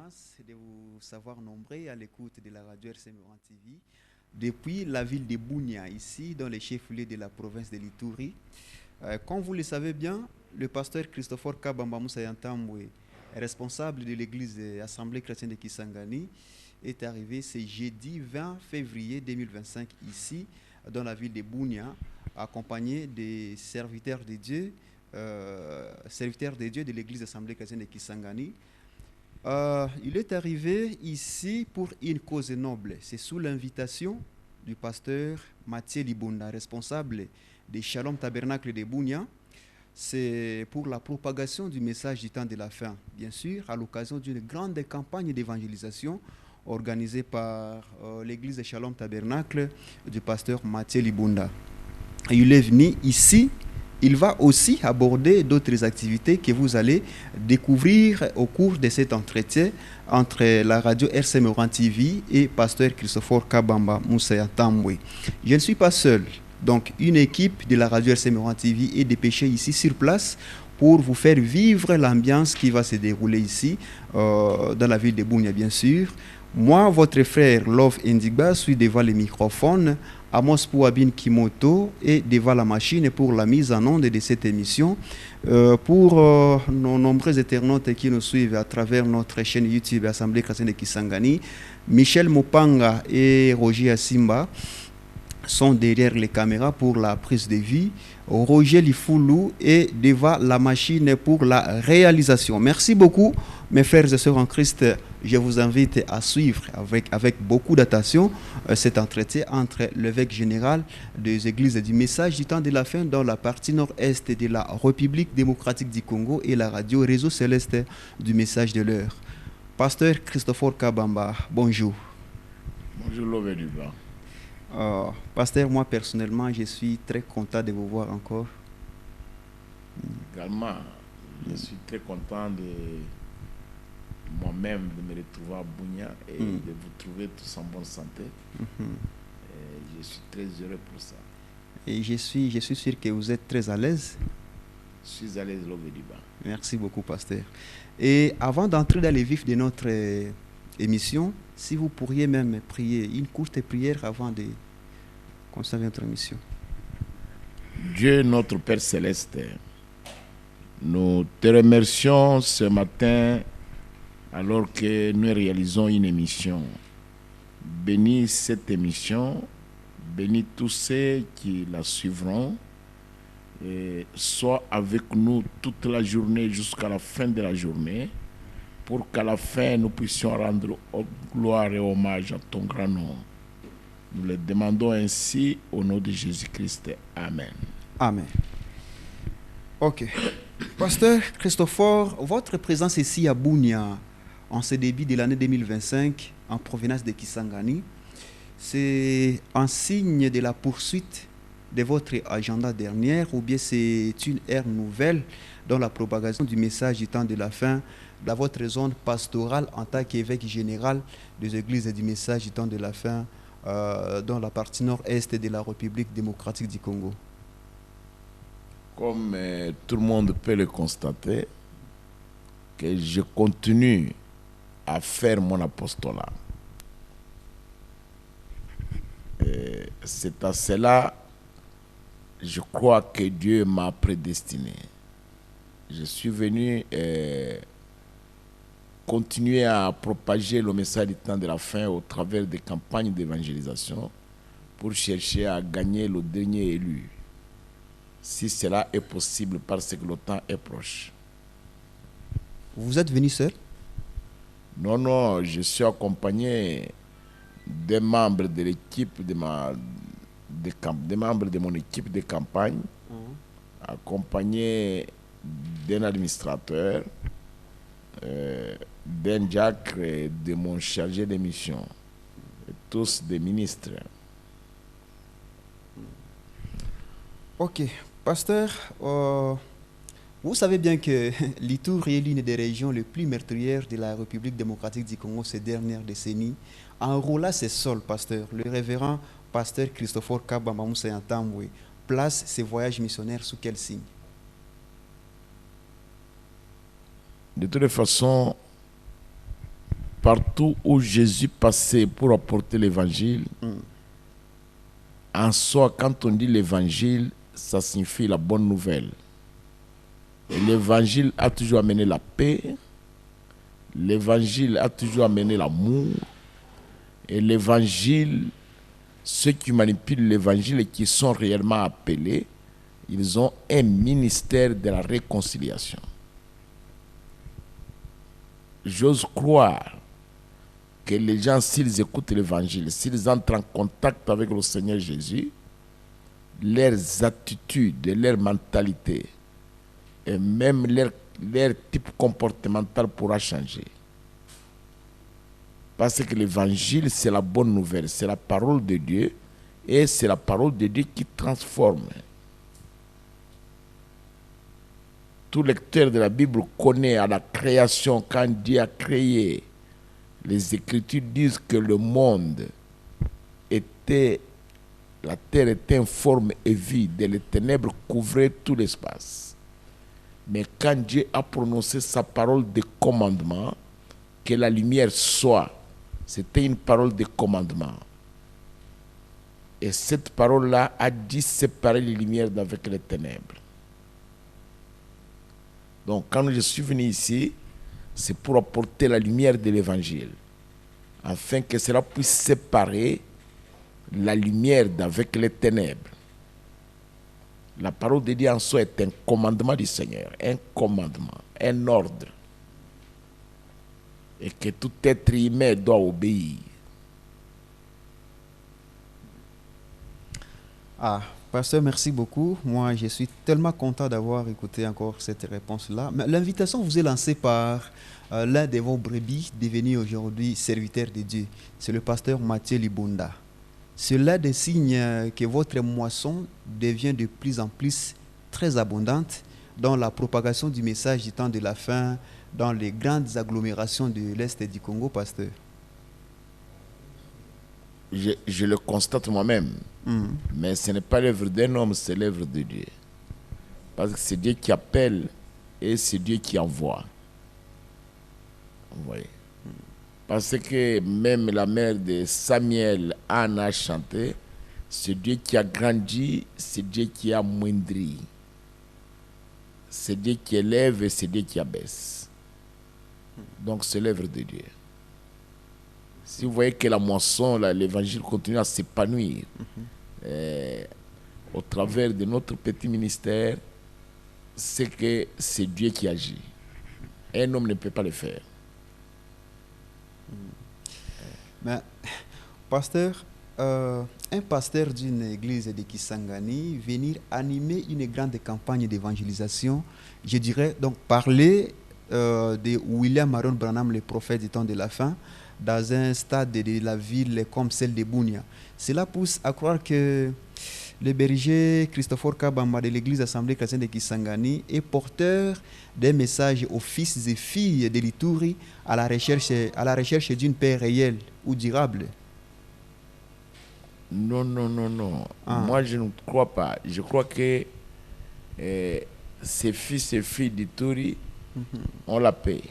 chance de vous savoir nombreux à l'écoute de la radio RCM TV depuis la ville de Bunia, ici dans les chefs-lieux de la province de l'Ituri. Comme vous le savez bien, le pasteur Christopher Kabamba Moussa Yantambwe, responsable de l'église Assemblée chrétienne de Kisangani, est arrivé ce jeudi 20 février 2025 ici dans la ville de Bunia, accompagné des serviteurs de Dieu, de l'église Assemblée chrétienne de Kisangani. Il est arrivé ici pour une cause noble. C'est sous l'invitation du pasteur Mathieu Libunda, responsable de Shalom Tabernacle de Bunia. C'est pour la propagation du message du temps de la fin, bien sûr, à l'occasion d'une grande campagne d'évangélisation organisée par l'église Shalom Tabernacle du pasteur Mathieu Libunda. Il est venu ici. Il va aussi aborder d'autres activités que vous allez découvrir au cours de cet entretien entre la radio RCM TV et pasteur Christopher Kabamba Moussa Yantambwe. Je ne suis pas seul. Donc, une équipe de la radio RCM TV est dépêchée ici sur place pour vous faire vivre l'ambiance qui va se dérouler ici, dans la ville de Bunia, bien sûr. Moi, votre frère Love Indigba, suis devant le microphone. Amos Pouabine Kimoto est devant la machine pour la mise en onde de cette émission. Pour nos nombreux internautes qui nous suivent à travers notre chaîne YouTube Assemblée chrétienne de Kisangani, Michel Mopanga et Roger Asimba sont derrière les caméras pour la prise de vue. Roger Lifoulou est devant la machine pour la réalisation. Merci beaucoup, mes frères et sœurs en Christ. Je vous invite à suivre avec beaucoup d'attention cet entretien entre l'évêque général des églises du message du temps de la fin dans la partie nord-est de la République démocratique du Congo et la radio Réseau Céleste du message de l'heure. Pasteur Christopher Kabamba, bonjour. Bonjour, Lové Duba. Pasteur, moi personnellement, je suis très content de vous voir encore. Également, je suis très content de moi-même de me retrouver à Bunia et de vous trouver tous en bonne santé. Et je suis très heureux pour ça. Et je suis sûr que vous êtes très à l'aise. Je suis à l'aise, Lové Duba. Merci beaucoup, pasteur. Et avant d'entrer dans le vif de notre émission, si vous pourriez même prier une courte prière avant de commencer notre émission. Dieu, notre Père Céleste, nous te remercions ce matin alors que nous réalisons une émission. Bénis cette émission, bénis tous ceux qui la suivront, et sois avec nous toute la journée jusqu'à la fin de la journée, pour qu'à la fin, nous puissions rendre gloire et hommage à ton grand nom. Nous le demandons ainsi au nom de Jésus-Christ. Amen. Amen. Ok. Pasteur Christopher, votre présence ici à Bunia, en ce début de l'année 2025, en provenance de Kisangani, c'est un signe de la poursuite de votre agenda dernier, ou bien c'est une ère nouvelle dans la propagation du message du temps de la fin dans votre zone pastorale en tant qu'évêque général des églises du message du temps de la fin dans la partie nord-est de la République démocratique du Congo? Comme tout le monde peut le constater, que je continue à faire mon apostolat. C'est à cela, je crois que Dieu m'a prédestiné. Je suis venu continuer à propager le message du temps de la fin au travers des campagnes d'évangélisation pour chercher à gagner le dernier élu, si cela est possible parce que le temps est proche. Vous êtes venu seul? Non, je suis accompagné des membres de l'équipe des membres de mon équipe de campagne, accompagné d'un administrateur, d'un diacre et de mon chargé de mission, et tous des ministres. Ok, pasteur, vous savez bien que l'Ituri est l'une des régions les plus meurtrières de la République démocratique du Congo ces dernières décennies. Enrôlant ses sols, pasteur, le révérend pasteur Christopher Kabamba Moussa Yantambwe place ses voyages missionnaires sous quel signe? De toute façon, partout où Jésus passait pour apporter l'évangile, en soi, quand on dit l'évangile, ça signifie la bonne nouvelle. Et l'évangile a toujours amené la paix, l'évangile a toujours amené l'amour, et l'évangile, ceux qui manipulent l'évangile et qui sont réellement appelés, ils ont un ministère de la réconciliation. J'ose croire que les gens, s'ils écoutent l'évangile, s'ils entrent en contact avec le Seigneur Jésus, leurs attitudes, leur mentalité et même leur type comportemental pourra changer. Parce que l'évangile, c'est la bonne nouvelle, c'est la parole de Dieu et c'est la parole de Dieu qui transforme. Tout lecteur de la Bible connaît à la création, quand Dieu a créé, les Écritures disent que le monde était, la terre était informe et vide, et les ténèbres couvraient tout l'espace. Mais quand Dieu a prononcé sa parole de commandement, que la lumière soit, c'était une parole de commandement. Et cette parole-là a dit séparer les lumières d'avec les ténèbres. Donc quand je suis venu ici, c'est pour apporter la lumière de l'évangile, afin que cela puisse séparer la lumière d'avec les ténèbres. La parole de Dieu en soi est un commandement du Seigneur, un commandement, un ordre. Et que tout être humain doit obéir. Ah, pasteur, merci beaucoup. Moi, je suis tellement content d'avoir écouté encore cette réponse-là. Mais l'invitation vous est lancée par l'un de vos brebis devenu aujourd'hui serviteur de Dieu. C'est le pasteur Mathieu Libunda. Cela des signes que votre moisson devient de plus en plus très abondante dans la propagation du message du temps de la fin dans les grandes agglomérations de l'Est du Congo, pasteur. Je le constate moi-même. Mais ce n'est pas l'œuvre d'un homme, c'est l'œuvre de Dieu. Parce que c'est Dieu qui appelle et c'est Dieu qui envoie. Vous voyez. Parce que même la mère de Samuel, Anne, a chanté, c'est Dieu qui a grandi, c'est Dieu qui a moindri. C'est Dieu qui élève et c'est Dieu qui abaisse. Donc c'est l'œuvre de Dieu. Si vous voyez que la moisson, l'évangile continue à s'épanouir au travers de notre petit ministère, c'est que c'est Dieu qui agit. Un homme ne peut pas le faire. Mais, pasteur, un pasteur d'une église de Kisangani venir animer une grande campagne d'évangélisation, je dirais, donc parler de William Aaron Branham, le prophète du temps de la fin, dans un stade de la ville comme celle de Bunia. Cela pousse à croire que le berger Christopher Kabamba de l'église Assemblée chrétienne de Kisangani est porteur d'un message aux fils et filles de l'Ituri à la recherche d'une paix réelle ou durable. Non. Moi, je ne crois pas. Je crois que ces fils et filles d'Ituri ont la paix.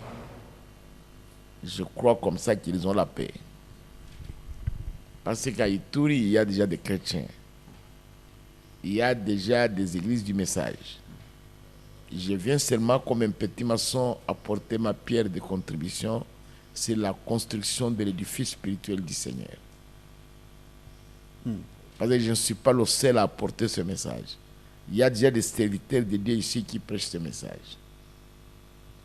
Je crois comme ça qu'ils ont la paix. Parce qu'à Ituri, il y a déjà des chrétiens. Il y a déjà des églises du message. Je viens seulement comme un petit maçon apporter ma pierre de contribution. C'est la construction de l'édifice spirituel du Seigneur. Parce que je ne suis pas le seul à apporter ce message. Il y a déjà des serviteurs de Dieu ici qui prêchent ce message.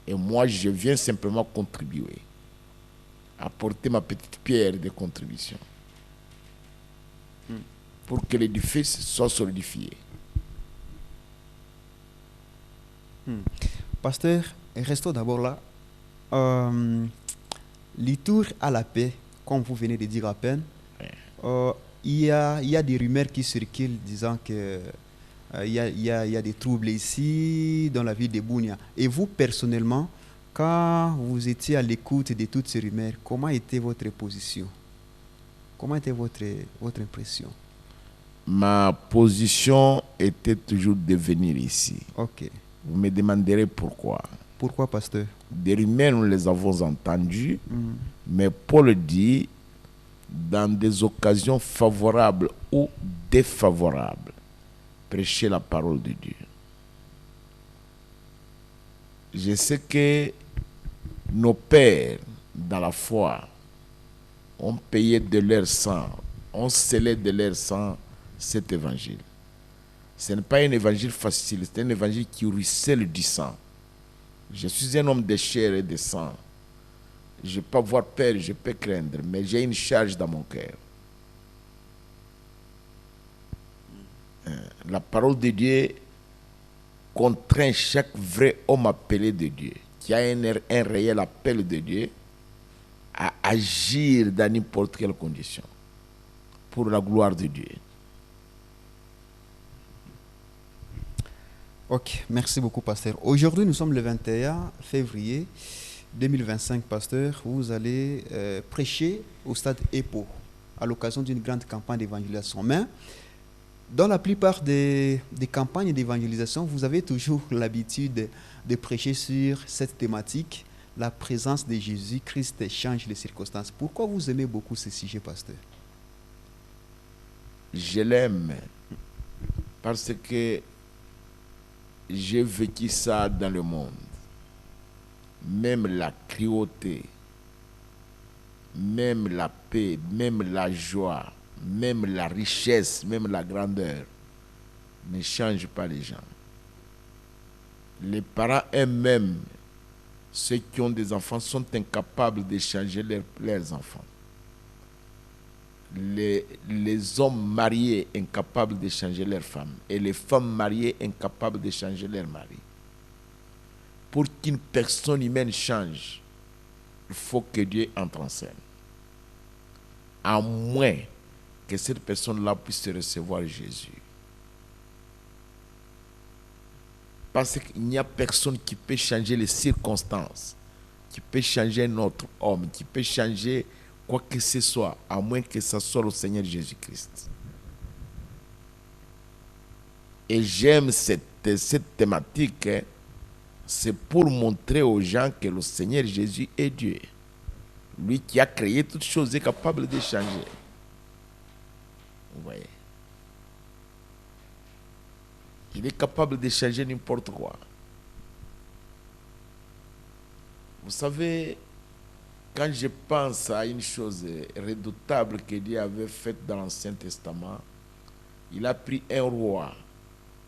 Et moi, je viens simplement contribuer. Apporter ma petite pierre de contribution. Pour que l'édifice soit solidifié. Pasteur, restons d'abord là. L'Ituri a la paix, comme vous venez de dire à peine. Il y a des rumeurs qui circulent disant que il y a des troubles ici, dans la ville de Bunia. Et vous, personnellement, quand vous étiez à l'écoute de toutes ces rumeurs, comment était votre position? Comment était votre impression? Ma position était toujours de venir ici. Ok. Vous me demanderez pourquoi. Pourquoi, pasteur? Des rumeurs, nous les avons entendues, mais Paul dit, dans des occasions favorables ou défavorables, prêcher la parole de Dieu. Je sais que nos pères, dans la foi, ont payé de leur sang, ont scellé de leur sang cet évangile. Ce n'est pas un évangile facile, c'est un évangile qui ruisselle du sang. Je suis un homme de chair et de sang. Je peux avoir peur, je peux craindre, mais j'ai une charge dans mon cœur. La parole de Dieu contraint chaque vrai homme appelé de Dieu, qui a un réel appel de Dieu, à agir dans n'importe quelle condition, pour la gloire de Dieu. Ok, merci beaucoup, pasteur. Aujourd'hui, nous sommes le 21 février 2025, pasteur. Vous allez prêcher au stade EPO à l'occasion d'une grande campagne d'évangélisation. Mais dans la plupart des campagnes d'évangélisation, vous avez toujours l'habitude de prêcher sur cette thématique. La présence de Jésus-Christ change les circonstances. Pourquoi vous aimez beaucoup ce sujet, pasteur? Je l'aime parce que j'ai vécu ça dans le monde. Même la cruauté, même la paix, même la joie, même la richesse, même la grandeur ne changent pas les gens. Les parents eux-mêmes, ceux qui ont des enfants, sont incapables de changer leurs enfants. Les hommes mariés incapables de changer leurs femmes et les femmes mariées incapables de changer leur mari. Pour qu'une personne humaine change, il faut que Dieu entre en scène. À moins que cette personne-là puisse recevoir Jésus. Parce qu'il n'y a personne qui peut changer les circonstances, qui peut changer notre homme, qui peut changer quoi que ce soit, à moins que ce soit le Seigneur Jésus-Christ. Et j'aime cette thématique, hein. C'est pour montrer aux gens que le Seigneur Jésus est Dieu. Lui qui a créé toutes choses est capable de changer. Vous voyez? Il est capable de changer n'importe quoi. Vous savez, quand je pense à une chose redoutable que Dieu avait faite dans l'Ancien Testament, il a pris un roi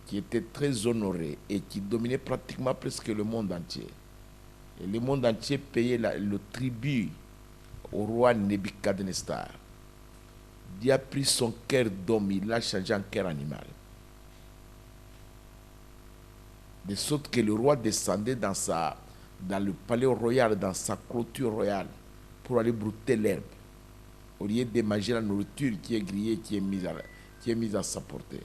qui était très honoré et qui dominait pratiquement presque le monde entier. Et le monde entier payait le tribut au roi Nebuchadnezzar. Dieu a pris son cœur d'homme, il l'a changé en cœur animal. De sorte que le roi descendait dans le palais royal, dans sa clôture royale, pour aller brouter l'herbe, au lieu de manger la nourriture qui est grillée, qui est mise à sa portée.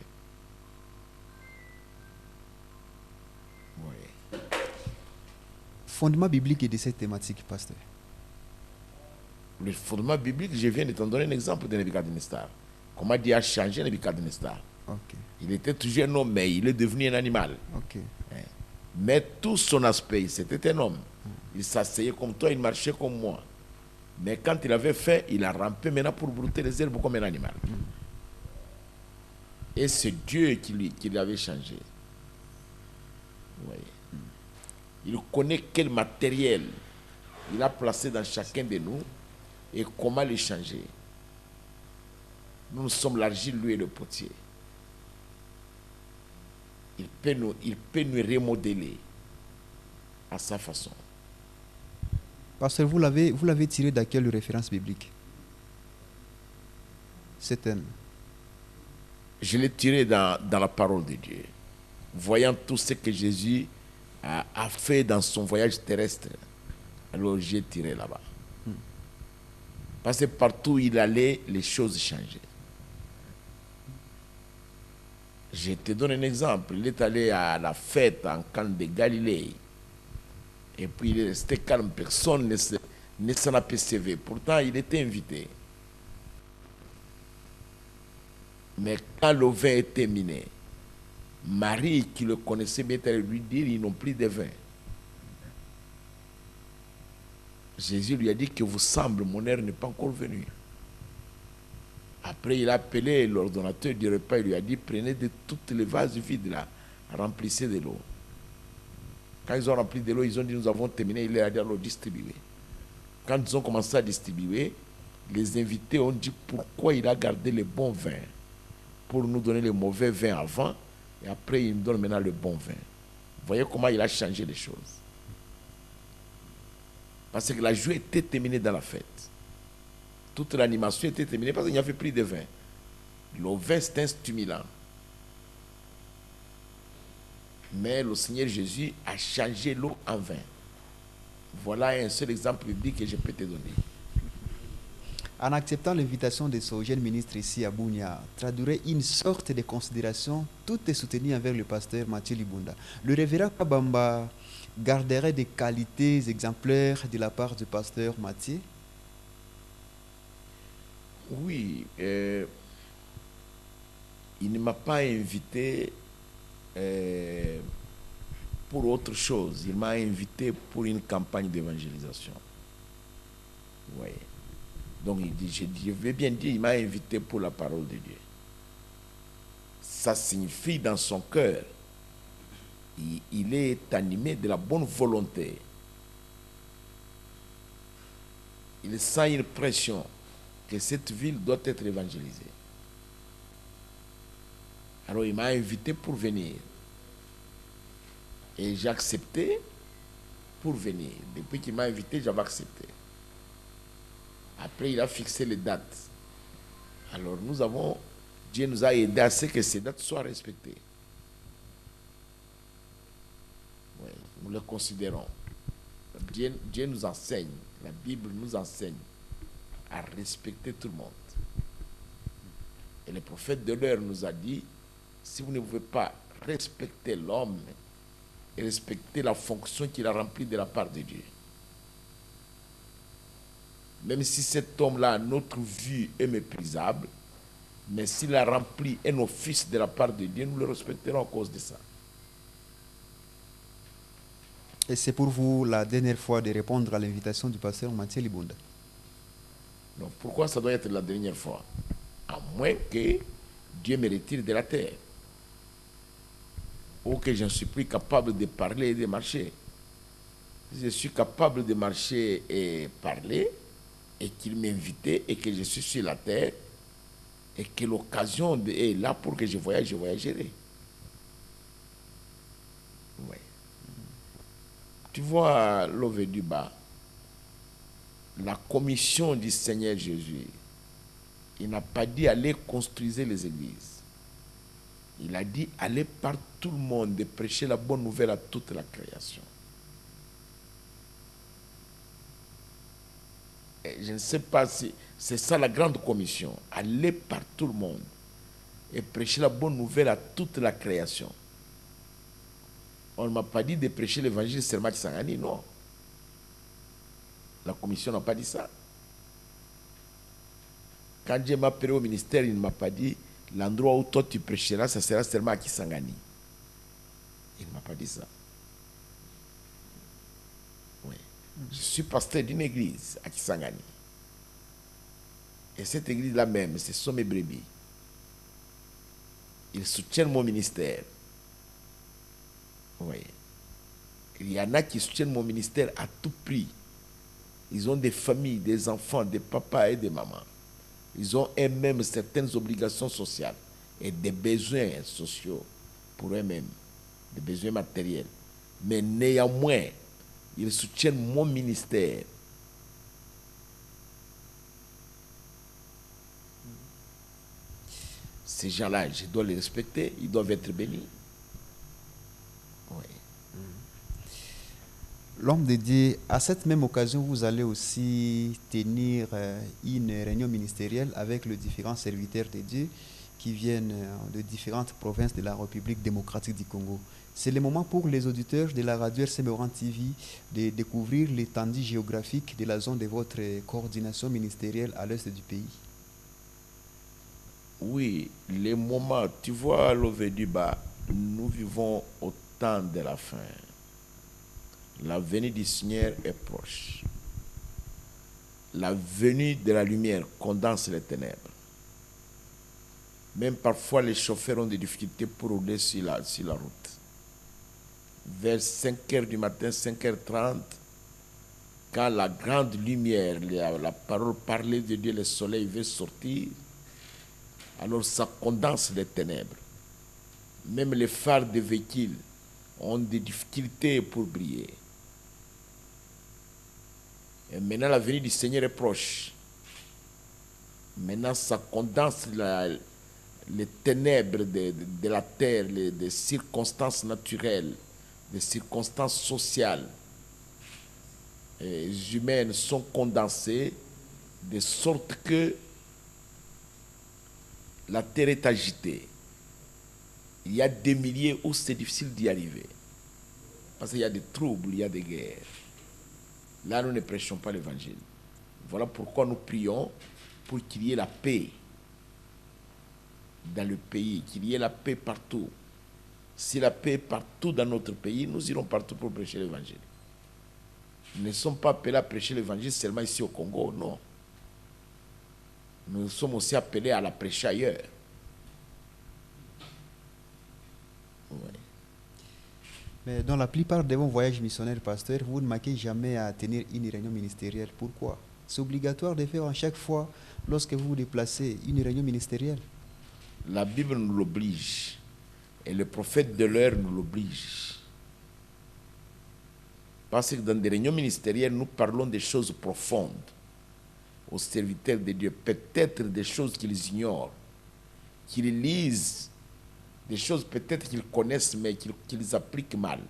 Oui. Fondement biblique de cette thématique, pasteur. Le fondement biblique, je viens de t'en donner un exemple de Nebuchadnezzar. Comment Dieu a changé Nebuchadnezzar. Okay. Il était toujours un homme, mais il est devenu un animal. Okay. Mais tout son aspect, c'était un homme. Il s'asseyait comme toi, il marchait comme moi. Mais quand il avait fait, il a rampé maintenant pour brouter les herbes comme un animal. Et c'est Dieu qui l'avait changé. Oui. Il connaît quel matériel il a placé dans chacun de nous et comment le changer. Nous sommes l'argile, lui et le potier. Il peut nous remodeler à sa façon. Pasteur, vous l'avez tiré de quelle référence biblique? Cet thème. Je l'ai tiré dans la parole de Dieu. Voyant tout ce que Jésus a fait dans son voyage terrestre, alors j'ai tiré là-bas. Parce que partout où il allait, les choses changeaient. Je te donne un exemple. Il est allé à la fête en Cana de Galilée. Et puis il est resté calme. Personne ne s'en apercevait. Pourtant, il était invité. Mais quand le vin est terminé, Marie, qui le connaissait bien, elle lui dit, ils n'ont plus de vin. Jésus lui a dit que vous semble, mon heure n'est pas encore venue. Après, il a appelé l'ordonnateur du repas, il lui a dit, prenez de toutes les vases vides là, remplissez de l'eau. Quand ils ont rempli de l'eau, ils ont dit, nous avons terminé, il a dit, alors distribuer. Quand ils ont commencé à distribuer, les invités ont dit, pourquoi il a gardé le bon vin pour nous donner le mauvais vin avant, et après il nous donne maintenant le bon vin. Vous voyez comment il a changé les choses. Parce que la joie était terminée dans la fête. Toute l'animation était terminée parce qu'il n'y avait plus de vin. Le vin, c'est un stimulant. Mais le Seigneur Jésus a changé l'eau en vin. Voilà un seul exemple biblique que je peux te donner. En acceptant l'invitation de ce jeune ministre ici à Bunia, traduirait une sorte de considération tout est soutenu envers le pasteur Mathieu Libunda. Le révérend Kabamba garderait des qualités exemplaires de la part du pasteur Mathieu? Oui, il ne m'a pas invité pour autre chose. Il m'a invité pour une campagne d'évangélisation. Oui. Donc il dit, je vais bien dire, il m'a invité pour la parole de Dieu. Ça signifie dans son cœur, il est animé de la bonne volonté. Il sent une pression que cette ville doit être évangélisée. Alors il m'a invité pour venir. Et j'ai accepté pour venir. Depuis qu'il m'a invité, j'avais accepté. Après, il a fixé les dates. Alors Dieu nous a aidés à ce que ces dates soient respectées. Oui, nous le considérons. Dieu nous enseigne, la Bible nous enseigne à respecter tout le monde. Et le prophète de l'heure nous a dit, si vous ne pouvez pas respecter l'homme et respecter la fonction qu'il a remplie de la part de Dieu, même si cet homme-là, à notre vue, est méprisable, mais s'il a rempli un office de la part de Dieu, nous le respecterons à cause de ça. Et c'est pour vous la dernière fois de répondre à l'invitation du pasteur Mathieu Libunda? Donc pourquoi ça doit être la dernière fois? À moins que Dieu me retire de la terre, ou que je ne suis plus capable de parler et de marcher. Si je suis capable de marcher et parler, et qu'il m'invitait et que je suis sur la terre et que l'occasion est là pour que je voyagerai. Oui. Tu vois, l'Ové du bas, la commission du Seigneur Jésus, il n'a pas dit aller construire les églises. Il a dit aller par tout le monde et prêcher la bonne nouvelle à toute la création. Je ne sais pas si c'est ça la grande commission, aller par tout le monde et prêcher la bonne nouvelle à toute la création. On ne m'a pas dit de prêcher l'évangile seulement à Kisangani, non. La commission n'a pas dit ça. Quand Dieu m'a appelé au ministère, il ne m'a pas dit l'endroit où toi tu prêcheras, ça sera seulement à Kisangani. Il ne m'a pas dit ça. Oui. Je suis pasteur d'une église à Kisangani. Et cette église-là même, ce sont mes brebis. Ils soutiennent mon ministère. Oui. Il y en a qui soutiennent mon ministère à tout prix. Ils ont des familles, des enfants, des papas et des mamans. Ils ont eux-mêmes certaines obligations sociales et des besoins sociaux pour eux-mêmes, des besoins matériels. Mais néanmoins, ils soutiennent mon ministère. Ces gens-là, je dois les respecter, ils doivent être bénis. Oui. L'homme de Dieu, à cette même occasion, vous allez aussi tenir une réunion ministérielle avec les différents serviteurs de Dieu qui viennent de différentes provinces de la République démocratique du Congo. C'est le moment pour les auditeurs de la radio RCM Orient TV de découvrir l'étendue géographique de la zone de votre coordination ministérielle à l'est du pays. Oui, les moments, tu vois, l'Ové du bas, nous vivons au temps de la fin. La venue du Seigneur est proche. la venue de la lumière condense les ténèbres. Même parfois, les chauffeurs ont des difficultés pour rouler sur la route. Vers 5h du matin, 5h30, quand la grande lumière, la parole parlée de Dieu, le soleil veut sortir, alors ça condense les ténèbres. Même les phares des véhicules ont des difficultés pour briller. Et maintenant, la venue du Seigneur est proche. Maintenant, ça condense les ténèbres de la terre, des circonstances naturelles, des circonstances sociales et humaines sont condensées de sorte que la terre est agitée. Il y a des milliers où c'est difficile d'y arriver. Parce qu'il y a des troubles, il y a des guerres. Là, nous ne prêchons pas l'évangile. Voilà pourquoi nous prions pour qu'il y ait la paix dans le pays, qu'il y ait la paix partout. Si la paix est partout dans notre pays, nous irons partout pour prêcher l'évangile. Nous ne sommes pas appelés à prêcher l'évangile seulement ici au Congo, non. Nous sommes aussi appelés à la prêcher ailleurs. Oui. Mais dans la plupart de vos voyages missionnaires, pasteur, vous ne manquez jamais à tenir une réunion ministérielle. Pourquoi? C'est obligatoire de faire à chaque fois, lorsque vous vous déplacez, une réunion ministérielle. La Bible nous l'oblige. Et le prophète de l'heure nous l'oblige. Parce que dans des réunions ministérielles, nous parlons des choses profondes aux serviteurs de Dieu. Peut-être des choses qu'ils ignorent, qu'ils lisent, des choses peut-être qu'ils connaissent, mais qu'ils appliquent mal.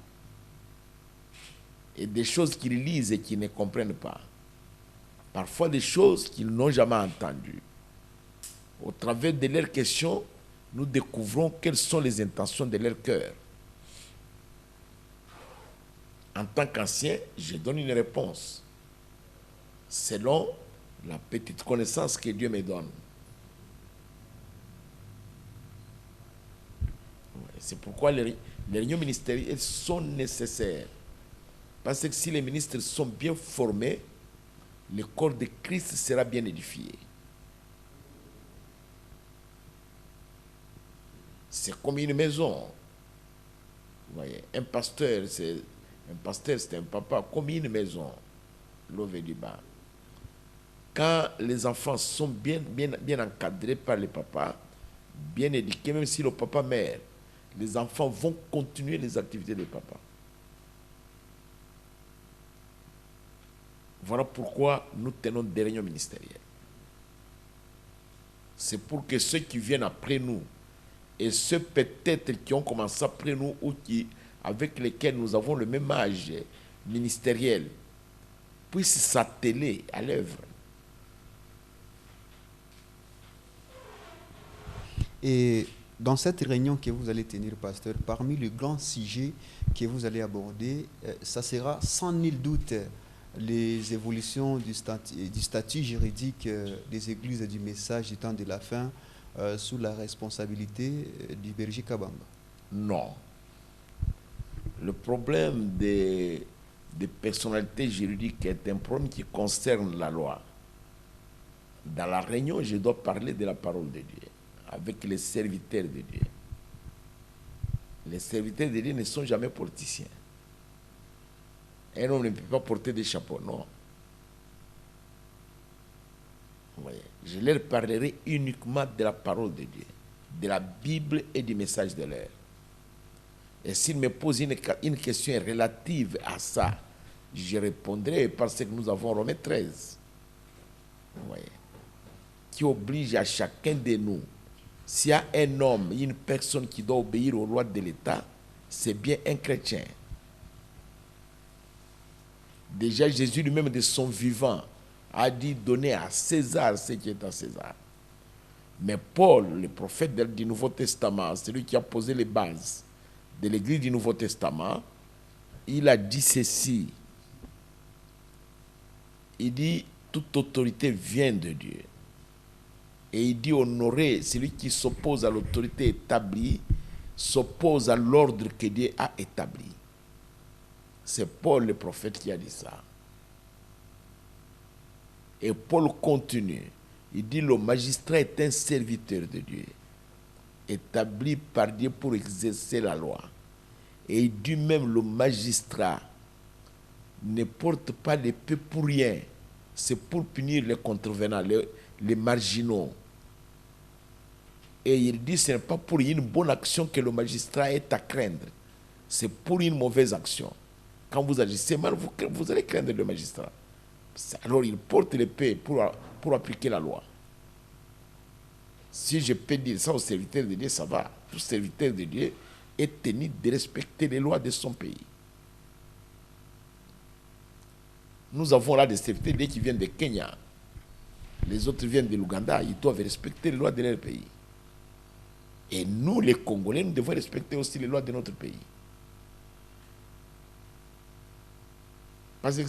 Et des choses qu'ils lisent et qu'ils ne comprennent pas. Parfois des choses qu'ils n'ont jamais entendues. Au travers de leurs questions, nous découvrons quelles sont les intentions de leur cœur. En tant qu'ancien, je donne une réponse selon la petite connaissance que Dieu me donne. C'est pourquoi les réunions ministérielles sont nécessaires. Parce que si les ministres sont bien formés, le corps de Christ sera bien édifié. C'est comme une maison. Vous voyez, un pasteur, c'est un papa, comme une maison. L'ové du bas. Quand les enfants sont bien encadrés par les papas, bien éduqués, même si le papa meurt, les enfants vont continuer les activités du papa. Voilà pourquoi nous tenons des réunions ministérielles. C'est pour que ceux qui viennent après nous, et ceux peut-être qui ont commencé après nous ou avec lesquels nous avons le même âge ministériel, puissent s'atteler à l'œuvre. Et dans cette réunion que vous allez tenir, pasteur, parmi les grands sujets que vous allez aborder, ça sera sans nul doute les évolutions du statut juridique des églises et du message du temps de la fin sous la responsabilité du berger Kabamba. Non. Le problème des personnalités juridiques est un problème qui concerne la loi. Dans la réunion, je dois parler de la parole de Dieu avec les serviteurs de Dieu. Les serviteurs de Dieu ne sont jamais politiciens. Un homme ne peut pas porter des chapeaux, non. Vous voyez, je leur parlerai uniquement de la parole de Dieu, de la Bible et du message de l'heure. Et s'il me pose une question relative à ça, je répondrai parce que nous avons Romains 13. Vous voyez, qui oblige à chacun de nous. S'il y a un homme, une personne qui doit obéir aux lois de l'État, c'est bien un chrétien. Déjà, Jésus lui-même, de son vivant, a dit donner à César ce qui est à César. Mais Paul, le prophète du Nouveau Testament, celui qui a posé les bases de l'Église du Nouveau Testament, il a dit ceci. Il dit, toute autorité vient de Dieu. Et il dit honorer celui qui s'oppose à l'autorité établie, s'oppose à l'ordre que Dieu a établi. C'est Paul le prophète qui a dit ça. Et Paul continue. Il dit le magistrat est un serviteur de Dieu, établi par Dieu pour exercer la loi. Et il dit même le magistrat ne porte pas l'épée pour rien. C'est pour punir les contrevenants, les marginaux. Et il dit que ce n'est pas pour une bonne action que le magistrat est à craindre. C'est pour une mauvaise action. Quand vous agissez mal, vous allez craindre le magistrat. Alors il porte l'épée pour appliquer la loi. Si je peux dire ça au serviteur de Dieu, ça va. Tout serviteur de Dieu est tenu de respecter les lois de son pays. Nous avons là des serviteurs de Dieu qui viennent de Kenya. Les autres viennent de l'Ouganda. Ils doivent respecter les lois de leur pays. Et nous, les Congolais, nous devons respecter aussi les lois de notre pays. Parce que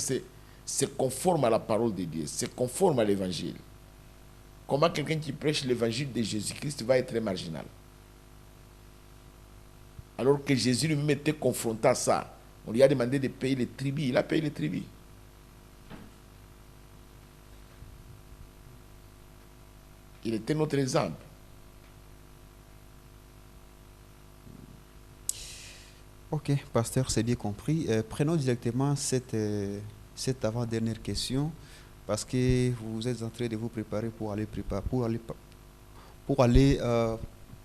c'est conforme à la parole de Dieu, c'est conforme à l'évangile. Comment quelqu'un qui prêche l'évangile de Jésus-Christ va être marginal? Alors que Jésus lui-même était confronté à ça. On lui a demandé de payer les tribus, il a payé les tribus. Il était notre exemple. Ok, pasteur, c'est bien compris. Prenons directement cette avant-dernière question, parce que vous êtes en train de vous préparer pour aller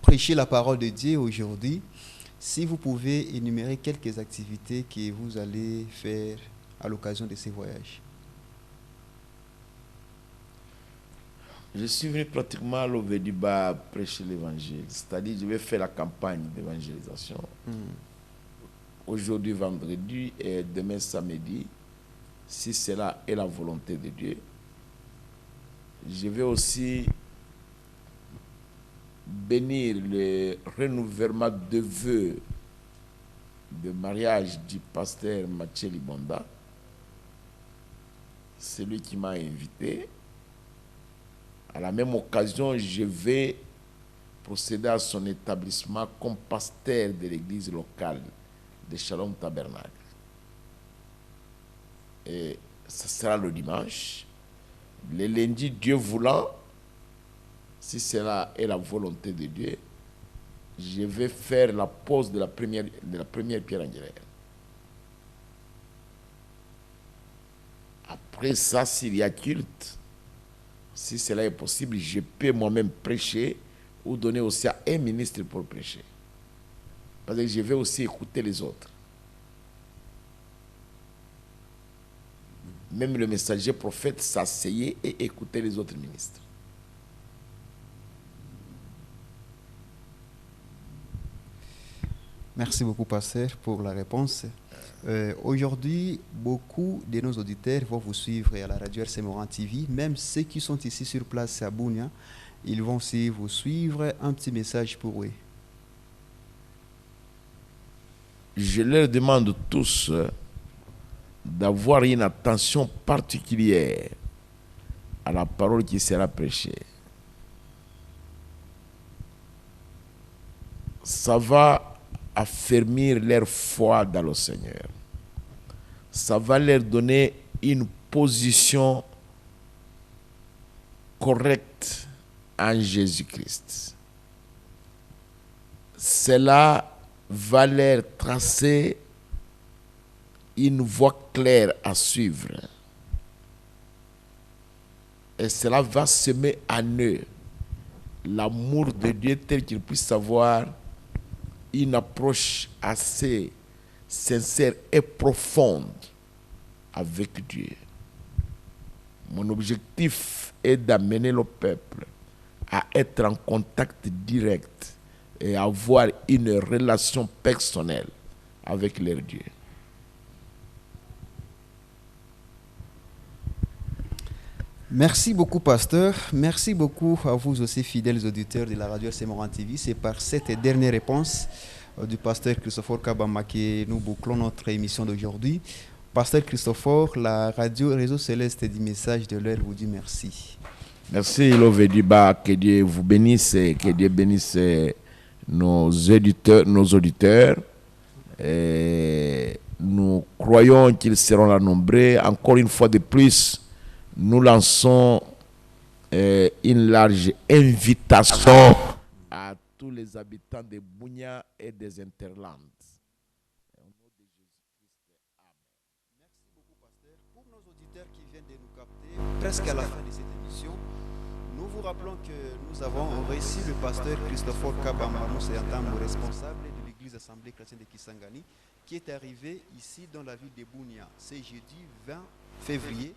prêcher la parole de Dieu aujourd'hui. Si vous pouvez énumérer quelques activités que vous allez faire à l'occasion de ces voyages. Je suis venu pratiquement à l'Ovediba prêcher l'évangile, c'est-à-dire je vais faire la campagne d'évangélisation. Aujourd'hui vendredi et demain samedi, si cela est la volonté de Dieu. Je vais aussi bénir le renouvellement de vœux de mariage du pasteur Mathieu Libonda. C'est lui qui m'a invité. À la même occasion, je vais procéder à son établissement comme pasteur de l'église locale de Shalom Tabernacle. Et ça sera le dimanche. Le lundi, Dieu voulant, si cela est la volonté de Dieu, je vais faire la pose de la première pierre angulaire. Après ça, s'il y a culte, si cela est possible, je peux moi-même prêcher ou donner aussi à un ministre pour prêcher. Parce que je vais aussi écouter les autres. Même le messager prophète s'asseyait et écoutait les autres ministres. Merci beaucoup, pasteur, pour la réponse. Aujourd'hui, beaucoup de nos auditeurs vont vous suivre à la radio RC Moran TV. Même ceux qui sont ici sur place à Bunia, ils vont aussi vous suivre. Un petit message pour eux. Je leur demande tous d'avoir une attention particulière à la parole qui sera prêchée. Ça va affermir leur foi dans le Seigneur. Ça va leur donner une position correcte en Jésus-Christ. Cela va leur tracer une voie claire à suivre. Et cela va semer en eux l'amour de Dieu tel qu'ils puissent avoir une approche assez sincère et profonde avec Dieu. Mon objectif est d'amener le peuple à être en contact direct et avoir une relation personnelle avec leur Dieu. Merci beaucoup, pasteur. Merci beaucoup à vous aussi, fidèles auditeurs de la radio RC Moran TV. C'est par cette dernière réponse du pasteur Christopher Kabamba que nous bouclons notre émission d'aujourd'hui. Pasteur Christopher, la radio Réseau Céleste du Message de l'Heure vous dit merci. Merci, Lovediba. Que Dieu vous bénisse et que Dieu bénisse nos auditeurs. Et nous croyons qu'ils seront là nombreux. Encore une fois de plus, nous lançons une large invitation à tous les habitants de Bunia et des Interlandes. Merci beaucoup, pasteur. Pour nos auditeurs qui viennent de nous capter presque à la fin de cette émission, nous vous rappelons que nous avons reçu le pasteur Christopher Kabamba Mousseyantambo, responsable de l'église Assemblée chrétienne de Kisangani, qui est arrivé ici dans la ville de Bunia. C'est jeudi 20 février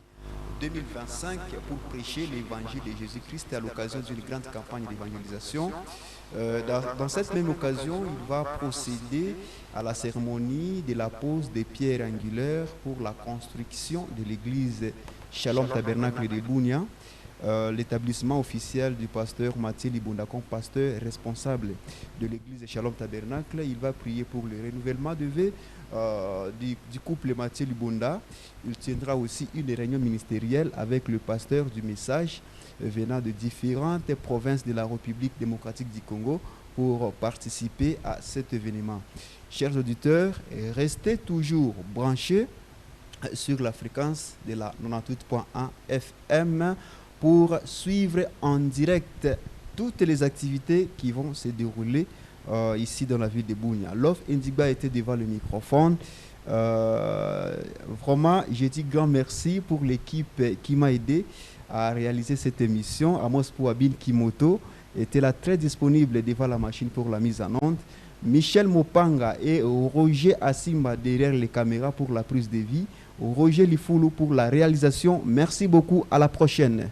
2025 pour prêcher l'évangile de Jésus-Christ à l'occasion d'une grande campagne d'évangélisation. Dans cette même occasion, il va procéder à la cérémonie de la pose des pierres angulaires pour la construction de l'église Shalom Tabernacle de Bunia. L'établissement officiel du pasteur Mathieu Libunda comme pasteur responsable de l'église Shalom Tabernacle. Il va prier pour le renouvellement de vœux du couple Mathieu Libunda. Il tiendra aussi une réunion ministérielle avec le pasteur du message venant de différentes provinces de la République démocratique du Congo pour participer à cet événement. Chers auditeurs, restez toujours branchés sur la fréquence de la 98.1 FM pour suivre en direct toutes les activités qui vont se dérouler ici dans la ville de Bunia. Love Indigba était devant le microphone. Vraiment, je dis grand merci pour l'équipe qui m'a aidé à réaliser cette émission. Amos Pouabine Kimoto était là très disponible devant la machine pour la mise en onde. Michel Mopanga et Roger Asimba derrière les caméras pour la prise de vie. Roger Lifoulou pour la réalisation. Merci beaucoup. À la prochaine.